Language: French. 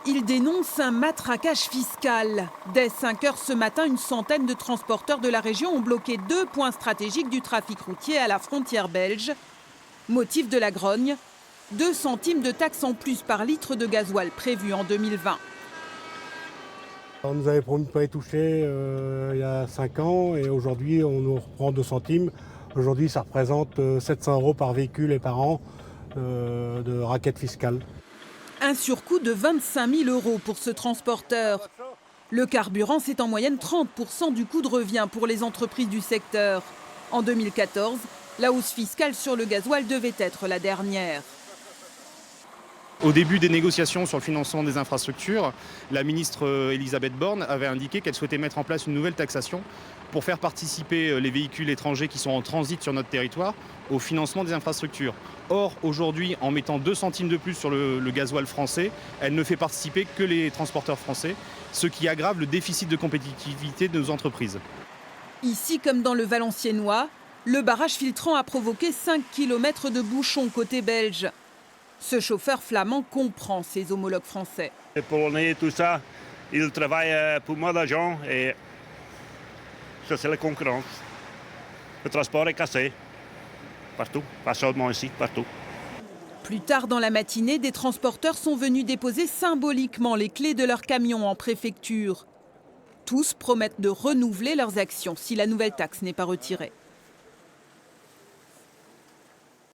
Il dénonce un matraquage fiscal. Dès 5 heures ce matin, une centaine de transporteurs de la région ont bloqué 2 points stratégiques du trafic routier à la frontière belge. Motif de la grogne, 2 centimes de taxes en plus par litre de gasoil prévu en 2020. On nous avait promis de ne pas y toucher il y a 5 ans et aujourd'hui on nous reprend 2 centimes. Aujourd'hui ça représente 700 € par véhicule et par an de raquette fiscale. Un surcoût de 25 000 € pour ce transporteur. Le carburant, c'est en moyenne 30% du coût de revient pour les entreprises du secteur. En 2014, la hausse fiscale sur le gasoil devait être la dernière. Au début des négociations sur le financement des infrastructures, la ministre Elisabeth Borne avait indiqué qu'elle souhaitait mettre en place une nouvelle taxation pour faire participer les véhicules étrangers qui sont en transit sur notre territoire au financement des infrastructures. Or, aujourd'hui, en mettant 2 centimes de plus sur le gasoil français, elle ne fait participer que les transporteurs français, ce qui aggrave le déficit de compétitivité de nos entreprises. Ici, comme dans le Valenciennois, le barrage filtrant a provoqué 5 km de bouchons côté belge. Ce chauffeur flamand comprend ses homologues français. Les Polonais, tout ça, ils travaillent pour moins d'argent et ça c'est la concurrence. Le transport est cassé, partout, pas seulement ici, partout. Plus tard dans la matinée, des transporteurs sont venus déposer symboliquement les clés de leur camion en préfecture. Tous promettent de renouveler leurs actions si la nouvelle taxe n'est pas retirée.